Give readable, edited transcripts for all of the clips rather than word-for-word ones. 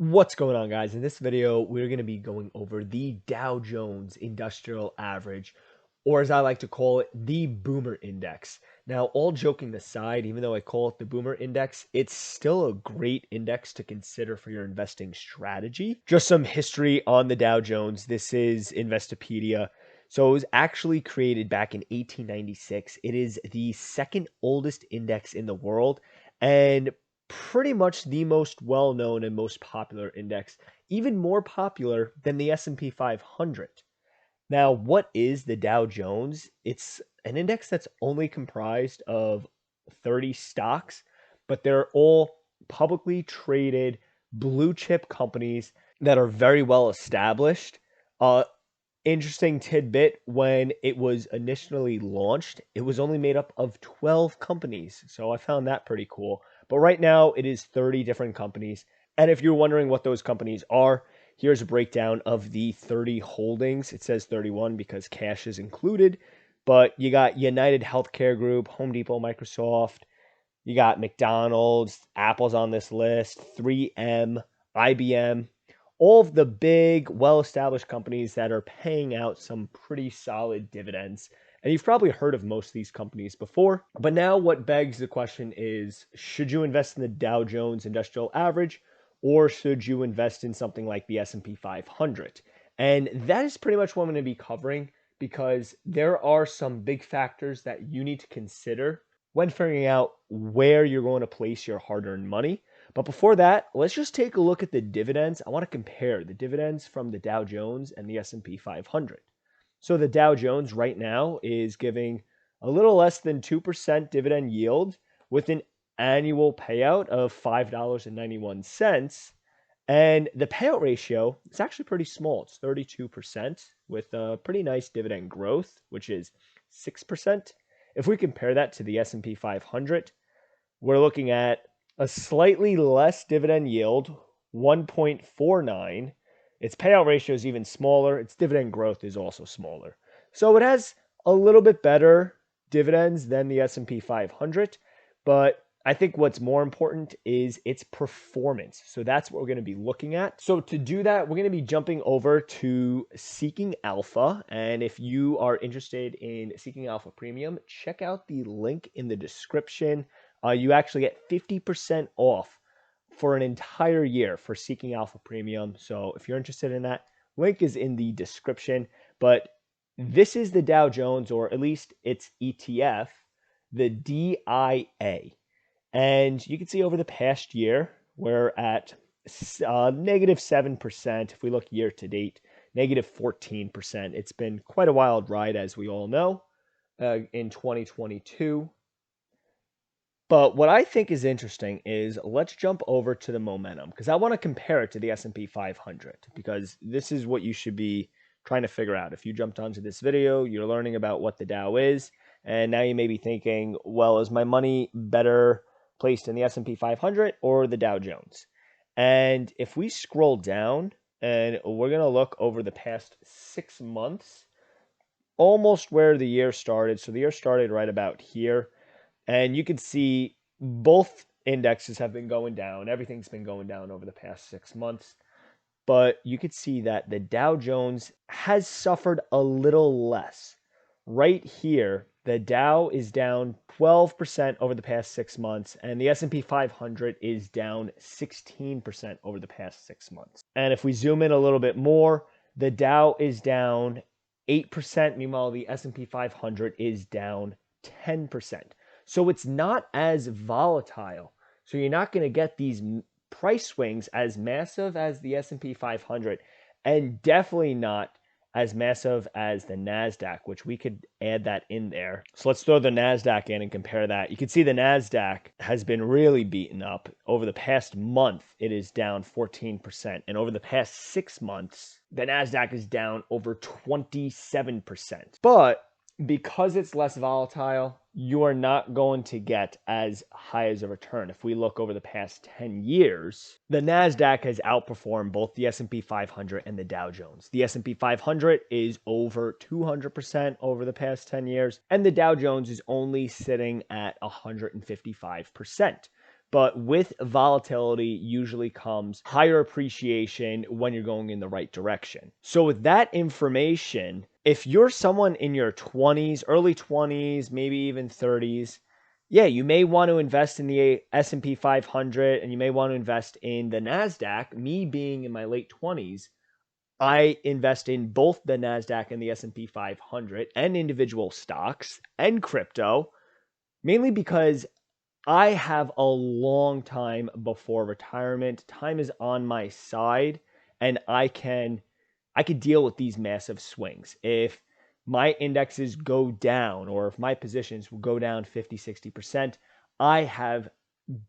What's going on, guys? In this video, we're going to be going over the Dow Jones Industrial Average, or as I like to call it, the Boomer Index. Now, all joking aside, even though I call it the Boomer Index, it's still a great index to consider for your investing strategy. Just some history on the Dow Jones. This is Investopedia. So it was actually created back in 1896. It is the second oldest index in the world, and pretty much the most well-known and most popular index, even more popular than the S&P 500. Now, what is the Dow Jones? It's an index that's only comprised of 30 stocks, but they're all publicly traded blue chip companies that are very well established. Interesting tidbit, when it was initially launched, it was only made up of 12 companies. So I found that pretty cool. But right now it is 30 different companies. And if you're wondering what those companies are, here's a breakdown of the 30 holdings. It says 31 because cash is included, but you got United Healthcare Group, Home Depot, Microsoft, you got McDonald's, Apple's on this list, 3M, IBM, all of the big, well-established companies that are paying out some pretty solid dividends. And you've probably heard of most of these companies before. But now what begs the question is, should you invest in the Dow Jones Industrial Average, or should you invest in something like the S&P 500? And that is pretty much what I'm going to be covering, because there are some big factors that you need to consider when figuring out where you're going to place your hard-earned money. But before that, let's just take a look at the dividends. I want to compare the dividends from the Dow Jones and the S&P 500. So the Dow Jones right now is giving a little less than 2% dividend yield with an annual payout of $5.91. And the payout ratio is actually pretty small. It's 32% with a pretty nice dividend growth, which is 6%. If we compare that to the S&P 500, we're looking at a slightly less dividend yield, 1.49. Its payout ratio is even smaller. Its dividend growth is also smaller. So it has a little bit better dividends than the S&P 500, but I think what's more important is its performance. So that's what we're going to be looking at. So to do that, we're going to be jumping over to Seeking Alpha. And if you are interested in Seeking Alpha Premium, check out the link in the description. You actually get 50% off for an entire year for Seeking Alpha Premium. So if you're interested in that, link is in the description. But this is the Dow Jones, or at least its ETF, the DIA. And you can see over the past year, we're at negative 7%. If we look year to date, negative 14%. It's been quite a wild ride, as we all know, in 2022. But what I think is interesting is, let's jump over to the momentum, because I want to compare it to the S&P 500, because this is what you should be trying to figure out. If you jumped onto this video, you're learning about what the Dow is, and now you may be thinking, well, is my money better placed in the S&P 500 or the Dow Jones? And if we scroll down, and we're going to look over the past 6 months, almost where the year started. So the year started right about here. And you can see both indexes have been going down. Everything's been going down over the past 6 months. But you could see that the Dow Jones has suffered a little less. Right here, the Dow is down 12% over the past 6 months, and the S&P 500 is down 16% over the past 6 months. And if we zoom in a little bit more, the Dow is down 8%, meanwhile the S&P 500 is down 10%. So it's not as volatile. So you're not going to get these price swings as massive as the S&P 500, and definitely not as massive as the NASDAQ, which we could add that in there. So let's throw the NASDAQ in and compare that. You can see the NASDAQ has been really beaten up. Over the past month, it is down 14%. And over the past 6 months, the NASDAQ is down over 27%. But because it's less volatile, you are not going to get as high as a return. If we look over the past 10 years, the NASDAQ has outperformed both the S&P 500 and the Dow Jones. The S&P 500 is over 200% over the past 10 years, and the Dow Jones is only sitting at 155%. But with volatility usually comes higher appreciation when you're going in the right direction. So with that information, if you're someone in your 20s, early 20s, maybe even 30s, yeah, you may want to invest in the S&P 500 and you may want to invest in the NASDAQ. Me being in my late 20s, I invest in both the NASDAQ and the S&P 500 and individual stocks and crypto, mainly because I have a long time before retirement. Time is on my side and I could deal with these massive swings. If my indexes go down or if my positions will go down 50, 60%, I have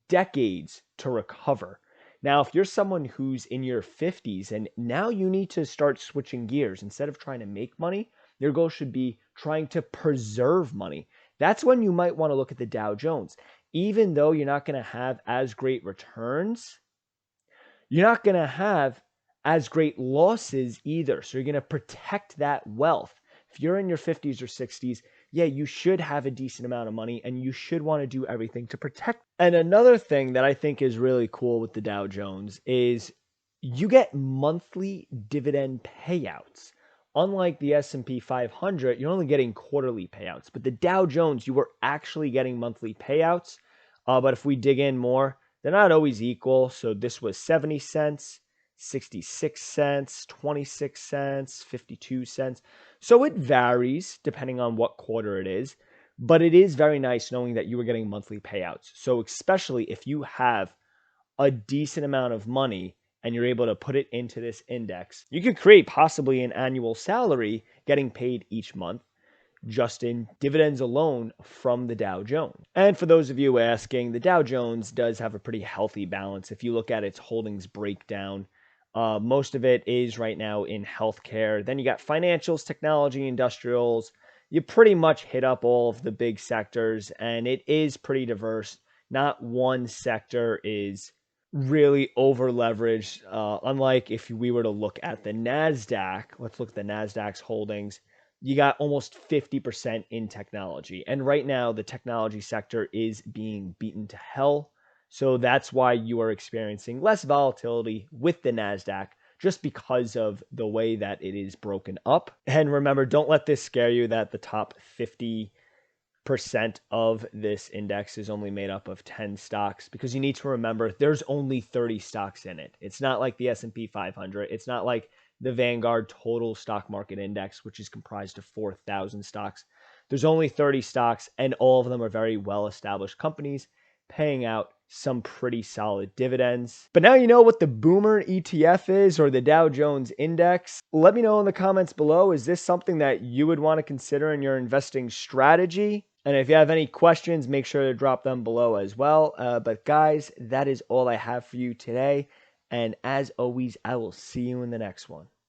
decades to recover. Now, if you're someone who's in your 50s and now you need to start switching gears, instead of trying to make money, your goal should be trying to preserve money. That's when you might want to look at the Dow Jones. Even though you're not going to have as great returns, you're not going to have as great losses either. So you're going to protect that wealth. If you're in your 50s or 60s, yeah, you should have a decent amount of money and you should want to do everything to protect. And another thing that I think is really cool with the Dow Jones is you get monthly dividend payouts. Unlike the S&P 500, you're only getting quarterly payouts, but the Dow Jones, you were actually getting monthly payouts. But if we dig in more, they're not always equal. So this was 70 cents, 66 cents, 26 cents, 52 cents. So it varies depending on what quarter it is, but it is very nice knowing that you were getting monthly payouts. So especially if you have a decent amount of money and you're able to put it into this index, you could create possibly an annual salary getting paid each month just in dividends alone from the Dow Jones. And for those of you asking, the Dow Jones does have a pretty healthy balance. If you look at its holdings breakdown, most of it is right now in healthcare. Then you got financials, technology, industrials. You pretty much hit up all of the big sectors, and it is pretty diverse. Not one sector is really over leveraged. Unlike if we were to look at the NASDAQ, let's look at the NASDAQ's holdings. You got almost 50% in technology. And right now, the technology sector is being beaten to hell. So that's why you are experiencing less volatility with the NASDAQ, just because of the way that it is broken up. And remember, don't let this scare you that the top 50% of this index is only made up of 10 stocks, because you need to remember there's only 30 stocks in it. It's not like the S&P 500. It's not like the Vanguard Total Stock Market Index, which is comprised of 4,000 stocks. There's only 30 stocks, and all of them are very well-established companies paying out some pretty solid dividends. But now you know what the Boomer ETF is, or the Dow Jones Index. Let me know in the comments below, is this something that you would want to consider in your investing strategy? And if you have any questions, make sure to drop them below as well. But guys, that is all I have for you today. And as always, I will see you in the next one.